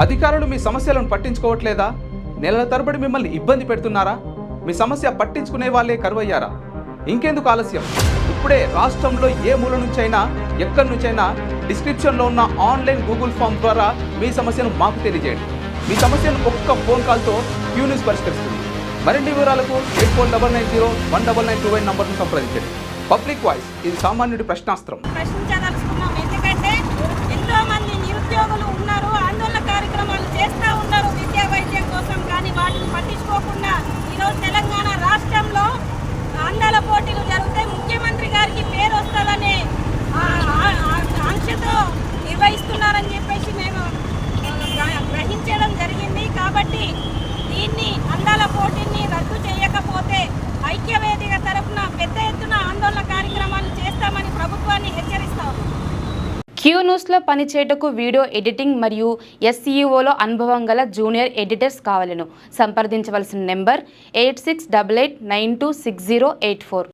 అధికారులు మీ సమస్యలను పట్టించుకోవట్లేదా? నెలల తరబడి మిమ్మల్ని ఇబ్బంది పెడుతున్నారా? మీ సమస్య పట్టించుకునే వాళ్ళే కరువయ్యారా? ఇంకెందుకు ఆలస్యం? ఇప్పుడే రాష్ట్రంలో ఏ మూల నుంచైనా ఎక్కడి నుంచైనా డిస్క్రిప్షన్లో ఉన్న ఆన్లైన్ గూగుల్ ఫామ్ ద్వారా మీ సమస్యను మాకు తెలియజేయండి. మీ సమస్యను ఒక్క ఫోన్ కాల్తో క్యూ న్యూస్ పరిష్కరిస్తుంది. మరిన్ని వివరాలకు 8490199929 నంబర్ను సంప్రదించండి. పబ్లిక్ వాయిస్, ఇది సామాన్యుడి ప్రశ్నాస్త్రం. ప్రశ్నించదలుచుకున్నాం. ఎందుకంటే ఎంతో మంది నిరుద్యోగులు ఉన్నారు, ఆందోళన కార్యక్రమాలు చేస్తూ ఉన్నారు విద్యా వైద్యం కోసం. కానీ వాటిని పట్టించుకోకుండా ఈరోజు తెలంగాణ రాష్ట్రంలో అందాల పోటీలు జరుగుతాయి, ముఖ్యమంత్రి గారికి పేరు వస్తుందనే ఆంక్షతో నిర్వహిస్తున్నారని చెప్పేసి మేము గ్రహించడం జరిగింది. కాబట్టి దీన్ని అందాల పోటీని రద్దు చేయకపోతే ఐక్యవేదిక తరఫున పెద్ద ఎత్తున ఆందోళన కార్యక్రమాలు చేస్తామని ప్రభుత్వాన్ని హెచ్చరిస్తాం. క్యూ న్యూస్లో పనిచేయటకు వీడియో ఎడిటింగ్ మరియు SEOలో అనుభవం గల జూనియర్ ఎడిటర్స్ కావాలను సంప్రదించవలసిన నెంబర్ 8688926084.